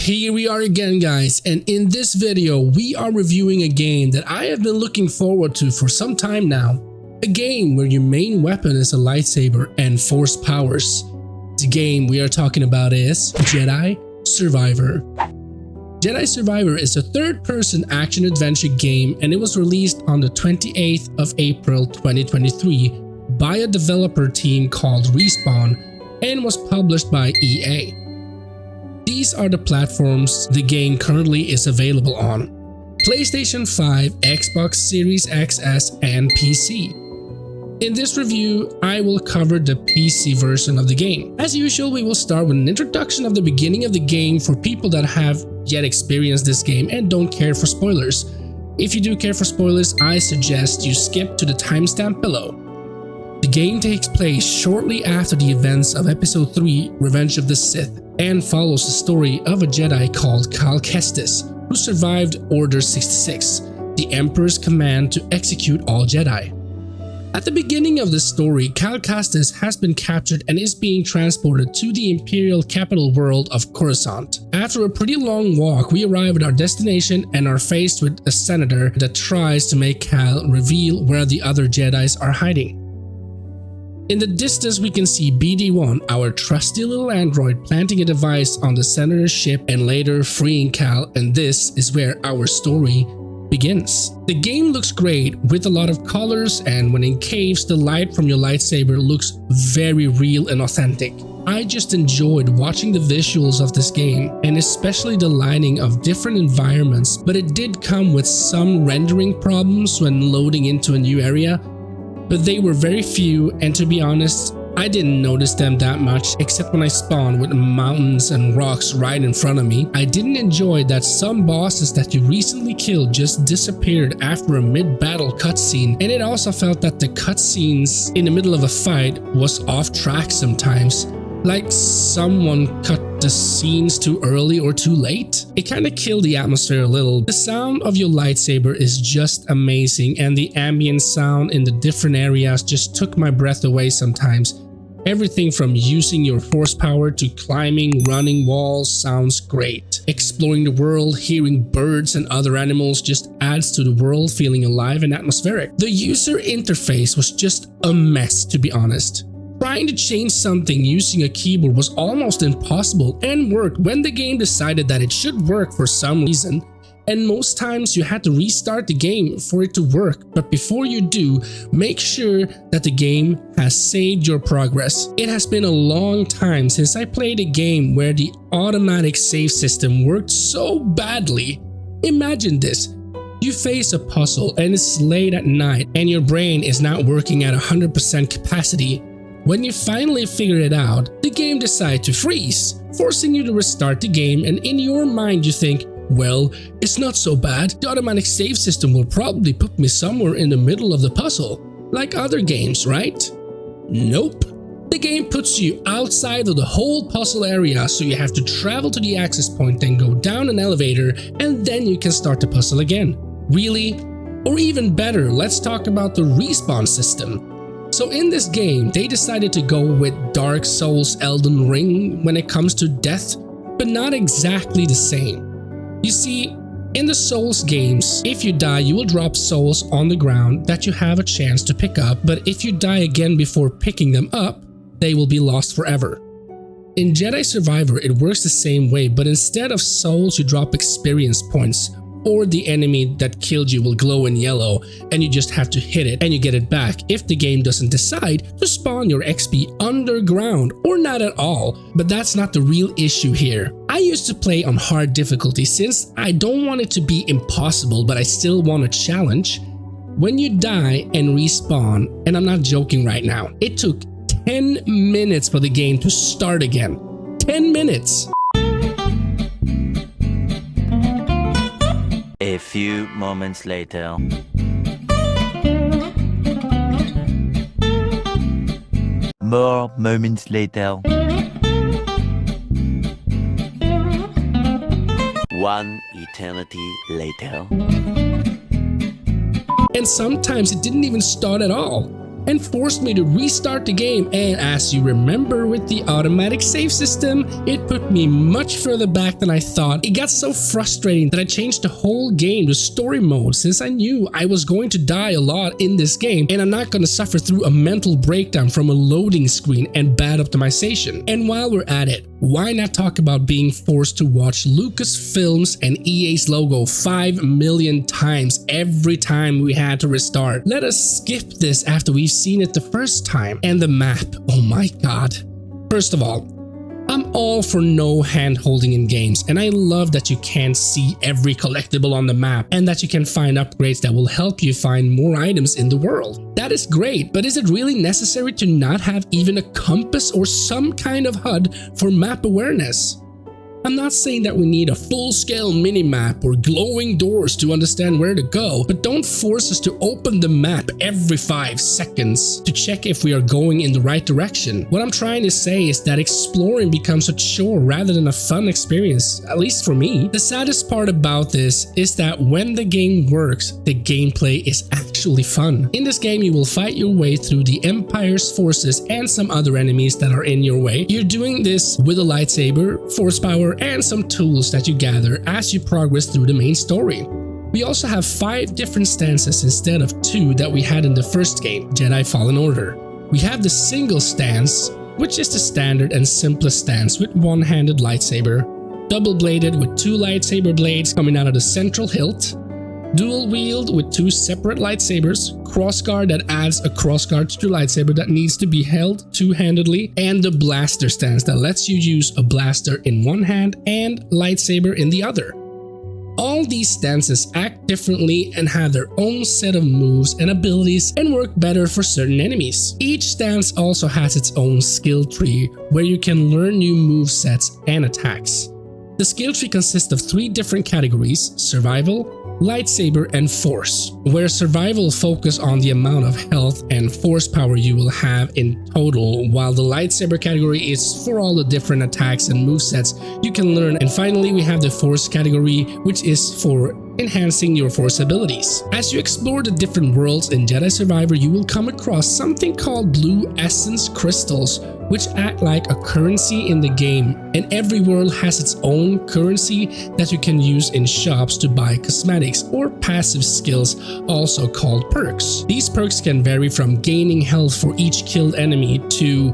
Here we are again, guys, and in this video we are reviewing a game that I have been looking forward to for some time now. A game where your main weapon is a lightsaber and force powers. The game we are talking about is Jedi Survivor. Jedi Survivor is a third-person action-adventure game, and it was released on the 28th of April 2023 by a developer team called Respawn and was published by EA. These are the platforms the game currently is available on: PlayStation 5, Xbox Series XS, and PC. In this review, I will cover the PC version of the game. As usual, we will start with an introduction of the beginning of the game for people that have yet experienced this game and don't care for spoilers. If you do care for spoilers, I suggest you skip to the timestamp below. The game takes place shortly after the events of Episode 3, Revenge of the Sith, and follows the story of a Jedi called Cal Kestis, who survived Order 66, the Emperor's command to execute all Jedi. At the beginning of the story, Cal Kestis has been captured and is being transported to the Imperial capital world of Coruscant. After a pretty long walk, we arrive at our destination and are faced with a senator that tries to make Cal reveal where the other Jedis are hiding. In the distance, we can see BD-1, our trusty little android, planting a device on the senator's ship and later freeing Cal, and this is where our story begins. The game looks great with a lot of colors, and when in caves, the light from your lightsaber looks very real and authentic. I just enjoyed watching the visuals of this game, and especially the lighting of different environments, but it did come with some rendering problems when loading into a new area, but they were very few, and to be honest, I didn't notice them that much, except when I spawned with mountains and rocks right in front of me. I didn't enjoy that some bosses that you recently killed just disappeared after a mid-battle cutscene, and it also felt that the cutscenes in the middle of a fight was off track sometimes. Like someone cut the scenes too early or too late. It kinda killed the atmosphere a little. The sound of your lightsaber is just amazing, and the ambient sound in the different areas just took my breath away sometimes. Everything from using your force power to climbing, running walls sounds great. Exploring the world, hearing birds and other animals just adds to the world feeling alive and atmospheric. The user interface was just a mess, to be honest. Trying to change something using a keyboard was almost impossible and worked when the game decided that it should work for some reason. And most times you had to restart the game for it to work, but before you do, make sure that the game has saved your progress. It has been a long time since I played a game where the automatic save system worked so badly. Imagine this. You face a puzzle and it's late at night and your brain is not working at 100% capacity. When you finally figure it out, the game decides to freeze, forcing you to restart the game, and in your mind you think, well, it's not so bad. The automatic save system will probably put me somewhere in the middle of the puzzle, like other games, right? Nope. The game puts you outside of the whole puzzle area, so you have to travel to the access point, then go down an elevator, and then you can start the puzzle again. Really? Or even better, let's talk about the respawn system. So in this game, they decided to go with Dark Souls Elden Ring when it comes to death, but not exactly the same. You see, in the Souls games, if you die, you will drop souls on the ground that you have a chance to pick up, but if you die again before picking them up, they will be lost forever. In Jedi Survivor, it works the same way, but instead of souls, you drop experience points, or the enemy that killed you will glow in yellow and you just have to hit it and you get it back if the game doesn't decide to spawn your XP underground or not at all. But that's not the real issue here. I used to play on hard difficulty since I don't want it to be impossible, but I still want a challenge. When you die and respawn, and I'm not joking right now, it took 10 minutes for the game to start again. 10 minutes! A few moments later. More moments later. One eternity later. And sometimes it didn't even start at all. and forced me to restart the game, and as you remember with the automatic save system, it put me much further back than I thought. It got so frustrating that I changed the whole game to story mode since I knew I was going to die a lot in this game and I'm not going to suffer through a mental breakdown from a loading screen and bad optimization. And while we're at it, why not talk about being forced to watch Lucasfilms and EA's logo 5 million times every time we had to restart? Let us skip this after we've seen it the first time. And the map, oh my god. First of all, I'm all for no hand-holding in games, and I love that you can see every collectible on the map and that you can find upgrades that will help you find more items in the world. That is great, but is it really necessary to not have even a compass or some kind of HUD for map awareness? I'm not saying that we need a full-scale mini-map or glowing doors to understand where to go, but don't force us to open the map every 5 seconds to check if we are going in the right direction. What I'm trying to say is that exploring becomes a chore rather than a fun experience, at least for me. The saddest part about this is that when the game works, the gameplay is actually fun. In this game, you will fight your way through the Empire's forces and some other enemies that are in your way. You're doing this with a lightsaber, force power, and some tools that you gather as you progress through the main story. We also have 5 different stances instead of 2 that we had in the first game, Jedi Fallen Order. We have the single stance, which is the standard and simplest stance with one-handed lightsaber, double-bladed with 2 lightsaber blades coming out of the central hilt, dual wield with 2 separate lightsabers, crossguard that adds a crossguard to the lightsaber that needs to be held two-handedly, and the blaster stance that lets you use a blaster in one hand and lightsaber in the other. All these stances act differently and have their own set of moves and abilities and work better for certain enemies. Each stance also has its own skill tree where you can learn new movesets and attacks. The skill tree consists of 3 different categories: survival, lightsaber, and force, where survival focus on the amount of health and force power you will have in total, while the lightsaber category is for all the different attacks and movesets you can learn. And finally, we have the force category, which is for enhancing your force abilities. As you explore the different worlds in Jedi Survivor, you will come across something called blue essence crystals, which act like a currency in the game, and every world has its own currency that you can use in shops to buy cosmetics or passive skills, also called perks. These perks can vary from gaining health for each killed enemy to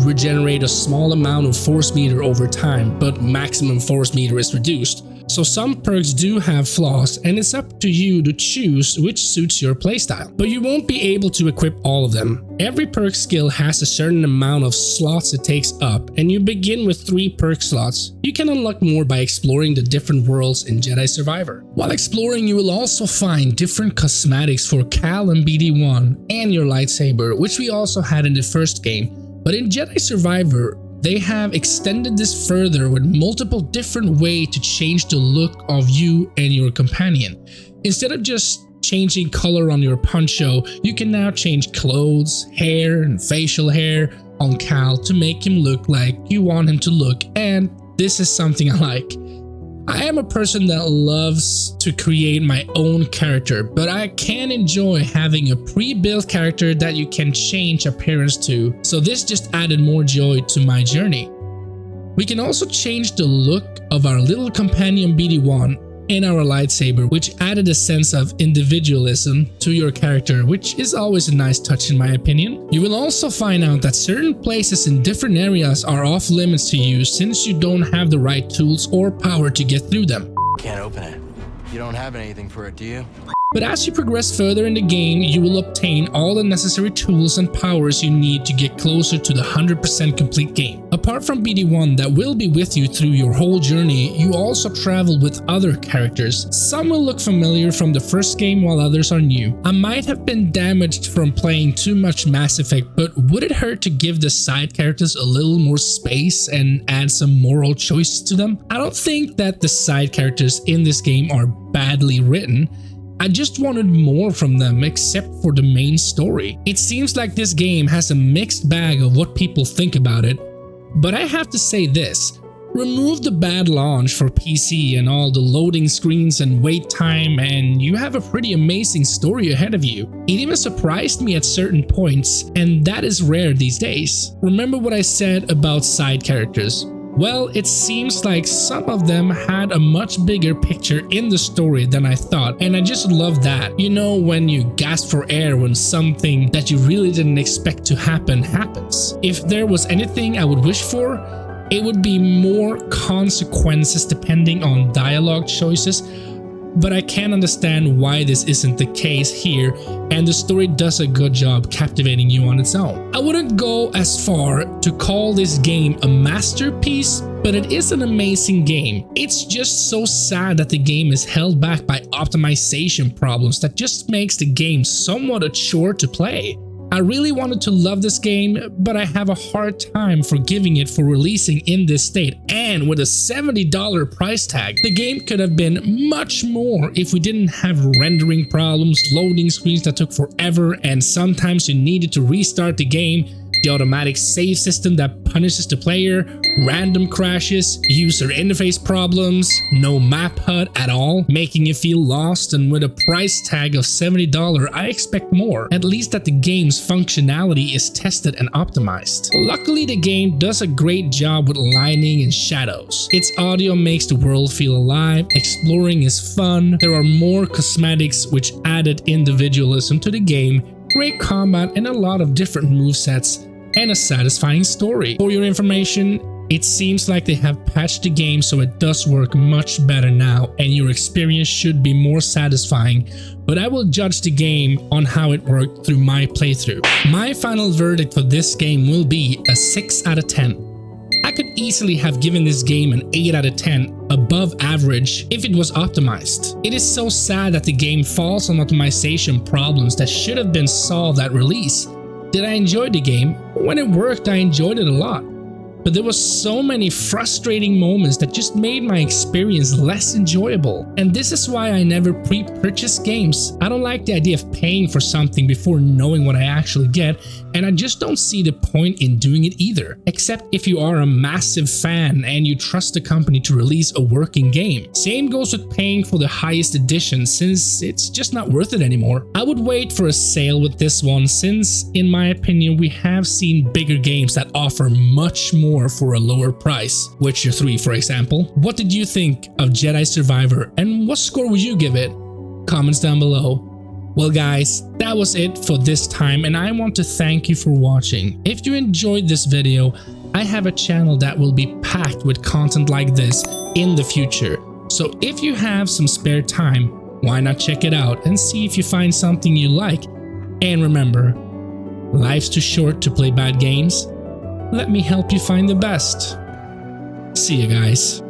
regenerate a small amount of force meter over time, but maximum force meter is reduced. So some perks do have flaws, and it's up to you to choose which suits your playstyle. But you won't be able to equip all of them. Every perk skill has a certain amount of slots it takes up, and you begin with 3 perk slots. You can unlock more by exploring the different worlds in Jedi Survivor. While exploring, you will also find different cosmetics for Cal and BD1 and your lightsaber, which we also had in the first game. But in Jedi Survivor, they have extended this further with multiple different ways to change the look of you and your companion. Instead of just changing color on your poncho, you can now change clothes, hair, and facial hair on Cal to make him look like you want him to look, and this is something I like. I am a person that loves to create my own character, but I can enjoy having a pre-built character that you can change appearance to, so this just added more joy to my journey. We can also change the look of our little companion BD1 and our lightsaber, which added a sense of individualism to your character, which is always a nice touch in my opinion. You will also find out that certain places in different areas are off limits to you since you don't have the right tools or power to get through them. Can't open it. You don't have anything for it, do you? But as you progress further in the game, you will obtain all the necessary tools and powers you need to get closer to the 100% complete game. Apart from BD1 that will be with you through your whole journey, you also travel with other characters. Some will look familiar from the first game while others are new. I might have been damaged from playing too much Mass Effect, but would it hurt to give the side characters a little more space and add some moral choices to them? I don't think that the side characters in this game are badly written. I just wanted more from them except for the main story. It seems like this game has a mixed bag of what people think about it, but I have to say this, Remove the bad launch for PC and all the loading screens and wait time, and you have a pretty amazing story ahead of you. It even surprised me at certain points, and that is rare these days. Remember what I said about side characters? Well, it seems like some of them had a much bigger picture in the story than I thought, and I just love that. You know, when you gasp for air when something that you really didn't expect to happen happens. If there was anything I would wish for, it would be more consequences depending on dialogue choices, but I can understand why this isn't the case here, and the story does a good job captivating you on its own. I wouldn't go as far to call this game a masterpiece, but it is an amazing game. It's just so sad that the game is held back by optimization problems that just makes the game somewhat a chore to play. I really wanted to love this game, but I have a hard time forgiving it for releasing in this state, and with a $70 price tag. The game could have been much more if we didn't have rendering problems, loading screens that took forever, and sometimes you needed to restart the game, the automatic save system that punishes the player, random crashes, user interface problems, no map HUD at all, making you feel lost, and with a price tag of $70, I expect more, at least that the game's functionality is tested and optimized. Luckily, the game does a great job with lighting and shadows. Its audio makes the world feel alive, exploring is fun, there are more cosmetics which added individualism to the game, great combat and a lot of different movesets, and a satisfying story. For your information, it seems like they have patched the game so it does work much better now, and your experience should be more satisfying, but I will judge the game on how it worked through my playthrough. My final verdict for this game will be a 6 out of 10. I could easily have given this game an 8 out of 10, above average, if it was optimized. It is so sad that the game falls on optimization problems that should have been solved at release. Did I enjoy the game? When it worked, I enjoyed it a lot. But there were so many frustrating moments that just made my experience less enjoyable. And this is why I never pre-purchase games. I don't like the idea of paying for something before knowing what I actually get, and I just don't see the point in doing it either. Except if you are a massive fan and you trust the company to release a working game. Same goes with paying for the highest edition, since it's just not worth it anymore. I would wait for a sale with this one, since in my opinion we have seen bigger games that offer much more for a lower price. Witcher 3 for example. What did you think of Jedi Survivor, and what score would you give it? Comments down below. Well guys, that was it for this time, and I want to thank you for watching. If you enjoyed this video, I have a channel that will be packed with content like this in the future. So if you have some spare time, why not check it out and see if you find something you like. And remember, life's too short to play bad games. Let me help you find the best. See you guys.